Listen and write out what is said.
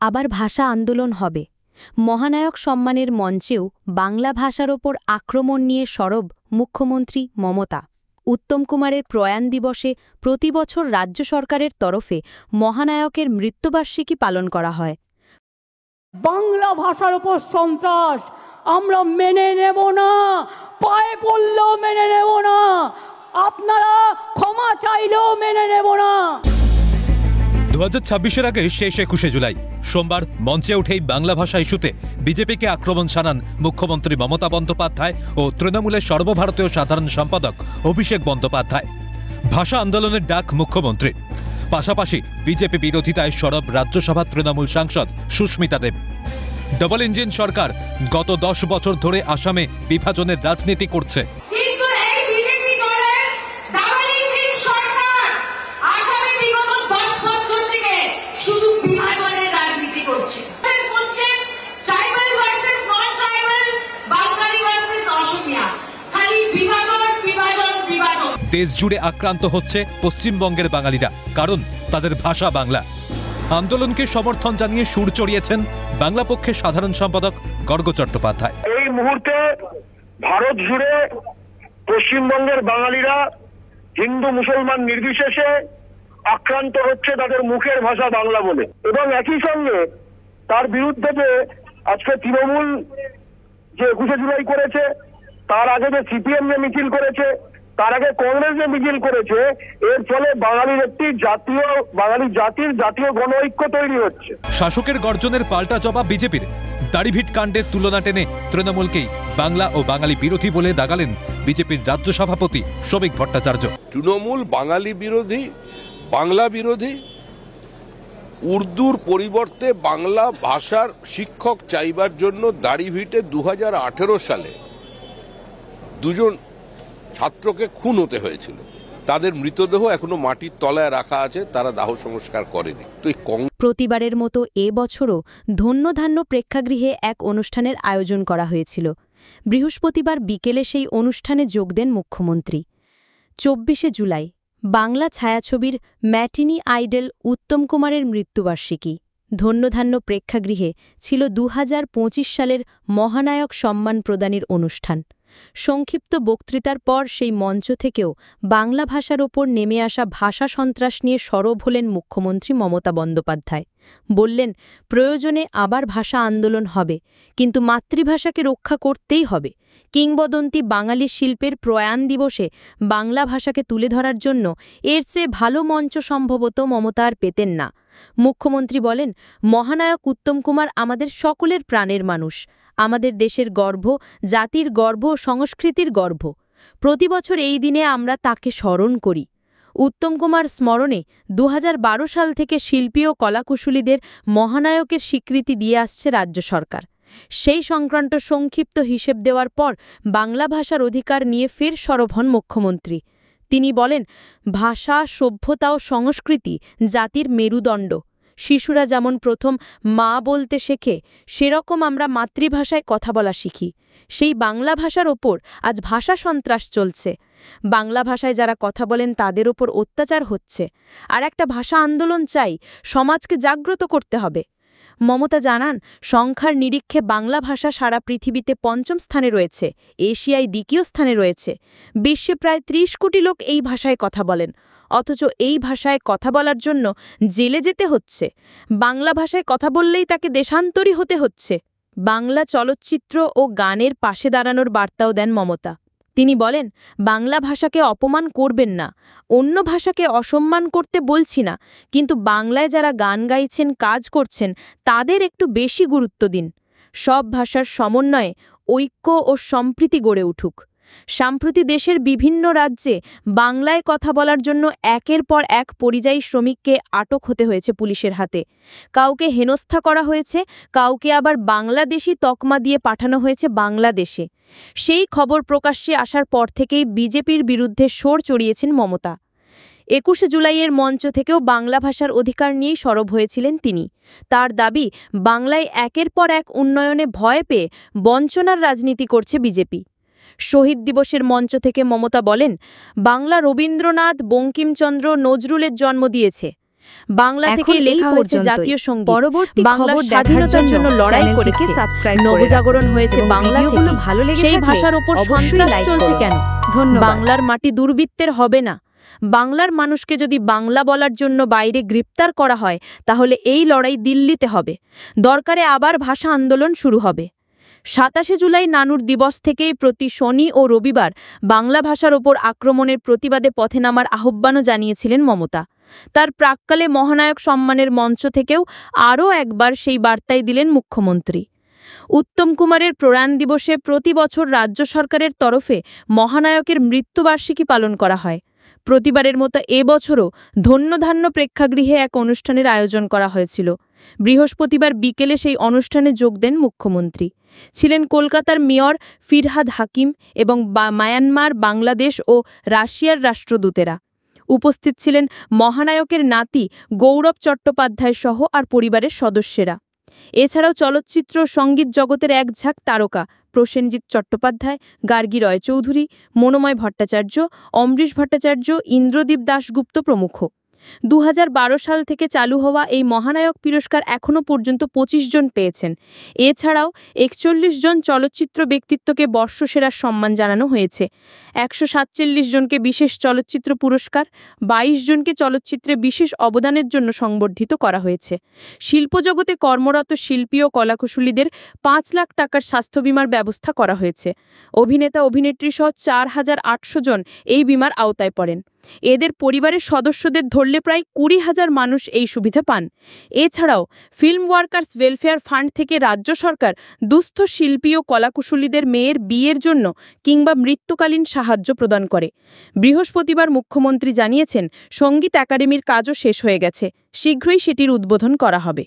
আবার ভাষা আন্দোলন হবে। মহানায়ক সম্মানের মঞ্চেও বাংলা ভাষার ওপর আক্রমণ নিয়ে সরব মুখ্যমন্ত্রী মমতা। উত্তম কুমারের প্রয়াণ দিবসে প্রতি বছর রাজ্য সরকারের তরফে মহানায়কের মৃত্যুবার্ষিকী পালন করা হয়। বাংলা ভাষার ওপর সন্ত্রাস আমরা মেনে নেব না, পায়ে পড়লেও মেনে নেব না, আপনারা ক্ষমা চাইলেও মেনে নেব না। 2026-এর আগে শেষ 21শে জুলাই সোমবার মঞ্চে উঠেই বাংলা ভাষা ইস্যুতে বিজেপিকে আক্রমণ শানান মুখ্যমন্ত্রী মমতা বন্দ্যোপাধ্যায় ও তৃণমূলের সর্বভারতীয় সাধারণ সম্পাদক অভিষেক বন্দ্যোপাধ্যায়। ভাষা আন্দোলনের ডাক মুখ্যমন্ত্রীর। পাশাপাশি বিজেপি বিরোধিতায় সরব রাজ্যসভা তৃণমূল সাংসদ সুস্মিতা দেব। ডবল ইঞ্জিন সরকার গত 10 বছর ধরে আসামে বিভাজনের রাজনীতি করছে। দেশ জুড়ে আক্রান্ত হচ্ছে পশ্চিমবঙ্গের বাঙালিরা, কারণ তাদের ভাষা বাংলা। আন্দোলনকে সমর্থন জানিয়ে সুর চড়িয়েছেন বাংলা পক্ষের সাধারণ সম্পাদক গর্গ চট্টোপাধ্যায়। এই মুহূর্তে ভারত জুড়ে পশ্চিমবঙ্গের বাঙালিরা হিন্দু মুসলমান নির্বিশেষে আক্রান্ত হচ্ছে তাদের মুখের ভাষা বাংলা বলে, এবং একই সঙ্গে তার বিরুদ্ধে যে আজকে তৃণমূল যে 21শে জুলাই করেছে, তার আগে যে সিপিএম যে মিছিল করেছে, তার আগে কংগ্রেস যে মিছিল করেছে, এর ফলে বাঙালির একটি বাঙালি জাতির জাতীয় গণঐক্য তৈরি হচ্ছে। শাসকের গর্জনের পাল্টা জবাব বিজেপির। দাড়িভিট কাণ্ডের তুলনা টেনে তৃণমূলকেই বাংলা ও বাঙালি বিরোধী বলে দাগালেন বিজেপির রাজ্য সভাপতি শ্রমিক ভট্টাচার্য। তৃণমূল বাঙালি বিরোধী, বাংলা বিরোধী, উর্দুর পরিবর্তে বাংলা ভাষার শিক্ষক চাইবার জন্য দাড়িভিটে 2018 সালে দুজন ছাত্রকে খুন হতে হয়েছিল। তাদের মৃতদেহ এখনো মাটির তলায় রাখা আছে, তারা দাহ সংস্কার করেনি। তো প্রতিবারের মতো এবছরও ধন্যধান্য প্রেক্ষাগৃহে এক অনুষ্ঠানের আয়োজন করা হয়েছিল। বৃহস্পতিবার বিকেলে সেই অনুষ্ঠানে যোগ দেন মুখ্যমন্ত্রী। 24শে জুলাই বাংলা ছায়াছবির ম্যাটিনি আইডল উত্তম কুমারের মৃত্যুবার্ষিকী। ধন্যধান্য প্রেক্ষাগৃহে ছিল 2025 সালের মহানায়ক সম্মান প্রদানের অনুষ্ঠান। সংক্ষিপ্ত বক্তৃতার পর সেই মঞ্চ থেকেও বাংলা ভাষার ওপর নেমে আসা ভাষা সন্ত্রাস নিয়ে সরব হলেন মুখ্যমন্ত্রী মমতা বন্দ্যোপাধ্যায়। বললেন, প্রয়োজনে আবার ভাষা আন্দোলন হবে, কিন্তু মাতৃভাষাকে রক্ষা করতেই হবে। কিংবদন্তি বাঙালি শিল্পের প্রয়াণ দিবসে বাংলা ভাষাকে তুলে ধরার জন্য এর চেয়ে ভালো মঞ্চ সম্ভবত মমতা আর পেতেন না। মুখ্যমন্ত্রী বলেন, মহানায়ক উত্তম কুমার আমাদের সকলের প্রাণের মানুষ, আমাদের দেশের গর্ব, জাতির গর্ব, সংস্কৃতির গর্ব। প্রতি বছর এই দিনে আমরা তাকে স্মরণ করি। উত্তম কুমার স্মরণে 2012 সাল থেকে শিল্পী ও কলাকুশলীদের মহানায়কের স্বীকৃতি দিয়ে আসছে রাজ্য সরকার। সেই সংক্রান্ত সংক্ষিপ্ত হিসেব দেওয়ার পর বাংলা ভাষার অধিকার নিয়ে ফের সরব হন মুখ্যমন্ত্রী। তিনি বলেন, ভাষা, সভ্যতা ও সংস্কৃতি জাতির মেরুদণ্ড। শিশুরা যেমন প্রথম মা বলতে শেখে, সেরকম আমরা মাতৃভাষায় কথা বলা শিখি। সেই বাংলা ভাষার ওপর আজ ভাষা সন্ত্রাস চলছে। বাংলা ভাষায় যারা কথা বলেন তাদের ওপর অত্যাচার হচ্ছে। আর একটা ভাষা আন্দোলন চাই, সমাজকে জাগ্রত করতে হবে। মমতা জানান, সংখ্যার নিরীক্ষে বাংলা ভাষা সারা পৃথিবীতে 5ম স্থানে রয়েছে, এশিয়ায় 2য় স্থানে রয়েছে। বিশ্বে প্রায় 30 কোটি লোক এই ভাষায় কথা বলেন, অথচ এই ভাষায় কথা বলার জন্য জেলে যেতে হচ্ছে। বাংলা ভাষায় কথা বললেই তাকে দেশান্তরী হতে হচ্ছে। বাংলা চলচ্চিত্র ও গানের পাশে দাঁড়ানোর বার্তাও দেন মমতা। তিনি বলেন, বাংলা ভাষাকে অপমান করবেন না, অন্য ভাষাকে অসম্মান করতে বলছি না, কিন্তু বাংলায় যারা গান গাইছেন, কাজ করছেন, তাদের একটু বেশি গুরুত্ব দিন। সব ভাষার সমন্বয়ে ঐক্য ও সম্প্রীতি গড়ে উঠুক। সম্প্রতি দেশের বিভিন্ন রাজ্যে বাংলায় কথা বলার জন্য একের পর এক পরিযায়ী শ্রমিককে আটক হতে হয়েছে পুলিশের হাতে। কাউকে হেনস্থা করা হয়েছে, কাউকে আবার বাংলাদেশি তকমা দিয়ে পাঠানো হয়েছে বাংলাদেশে। সেই খবর প্রকাশ্যে আসার পর থেকেই বিজেপির বিরুদ্ধে সোর চড়িয়েছেন মমতা। 21শে জুলাইয়ের মঞ্চ থেকেও বাংলা ভাষার অধিকার নিয়েই সরব হয়েছিলেন তিনি। তার দাবি, বাংলায় একের পর এক উন্নয়নে ভয় পেয়ে বঞ্চনার রাজনীতি করছে বিজেপি। শহীদ দিবসের মঞ্চ থেকে মমতা বলেন, বাংলা রবীন্দ্রনাথ, বঙ্কিমচন্দ্র, নজরুলের জন্ম দিয়েছে। বাংলা এখন থেকে এই লেখা হয়েছে পর্যন্তই। জাতীয় সঙ্গীত, পরবর্তী বাংলার খবর দেখার স্বাধীনতার জন্য লড়াই চ্যানেলটিকে করেছে, সাবস্ক্রাইব করে নবজাগরণ রাখুন হয়েছে এবং বাংলা ভিডিওগুলো থেকে। ভালো লেগে সেই থাকলে ভাষার ওপর অবশ্যই সন্ত্রাস লাইক চলছে করুন। কেন? ধন্যবাদ। বাংলার মাটি দুর্বৃত্তের হবে না। বাংলার মানুষকে যদি বাংলা বলার জন্য বাইরে গ্রেপ্তার করা হয়, তাহলে এই লড়াই দিল্লিতে হবে। দরকারে আবার ভাষা আন্দোলন শুরু হবে। 27 জুলাই নানুর দিবস থেকেই প্রতি শনি ও রবিবার বাংলা ভাষার ওপর আক্রমণের প্রতিবাদে পথে নামার আহ্বানও জানিয়েছিলেন মমতা। তার প্রাক্কালে মহানায়ক সম্মানের মঞ্চ থেকেও আরও একবার সেই বার্তাই দিলেন মুখ্যমন্ত্রী। উত্তম কুমারের প্রয়াণ দিবসে প্রতি বছর রাজ্য সরকারের তরফে মহানায়কের মৃত্যুবার্ষিকী পালন করা হয়। প্রতিবারের মতো এবছরও ধন্যধান্য প্রেক্ষাগৃহে এক অনুষ্ঠানের আয়োজন করা হয়েছিল। বৃহস্পতিবার বিকেলে সেই অনুষ্ঠানে যোগ দেন মুখ্যমন্ত্রী। ছিলেন কলকাতার মেয়র ফিরহাদ হাকিম এবং মায়ানমার, বাংলাদেশ ও রাশিয়ার রাষ্ট্রদূতেরা। উপস্থিত ছিলেন মহানায়কের নাতি গৌরব চট্টোপাধ্যায় সহ আর পরিবারের সদস্যেরা। এছাড়াও চলচ্চিত্র ও সঙ্গীত জগতের এক ঝাঁক তারকা প্রসেনজিৎ চট্টোপাধ্যায়, গার্গী রয়চৌধুরী, মনোময় ভট্টাচার্য, অমৃশ ভট্টাচার্য, ইন্দ্রদীপ দাশগুপ্ত প্রমুখ। 2012 সাল থেকে চালু হওয়া এই মহানায়ক পুরস্কার এখনও পর্যন্ত 25 জন পেয়েছেন। এছাড়াও 41 জন চলচ্চিত্র ব্যক্তিত্বকে বর্ষসেরার সম্মান জানানো হয়েছে। 147 জনকে বিশেষ চলচ্চিত্র পুরস্কার, 22 জনকে চলচ্চিত্রে বিশেষ অবদানের জন্য সংবর্ধিত করা হয়েছে। শিল্পজগতে কর্মরত শিল্পী ও কলাকুশলীদের 5 লাখ টাকার স্বাস্থ্য বীমার ব্যবস্থা করা হয়েছে। অভিনেতা অভিনেত্রী সহ 4800 জন এই বীমার আওতায় পড়েন। এদের পরিবারের সদস্যদের ধরলে প্রায় 20,000 মানুষ এই সুবিধা পান। এছাড়াও ফিল্ম ওয়ার্কার্স ওয়েলফেয়ার ফান্ড থেকে রাজ্য সরকার দুস্থ শিল্পী ও কলাকুশলীদের মেয়ের বিয়ের জন্য কিংবা মৃত্যুকালীন সাহায্য প্রদান করে। বৃহস্পতিবার মুখ্যমন্ত্রী জানিয়েছেন, সঙ্গীত একাডেমির কাজও শেষ হয়ে গেছে, শীঘ্রই সেটির উদ্বোধন করা হবে।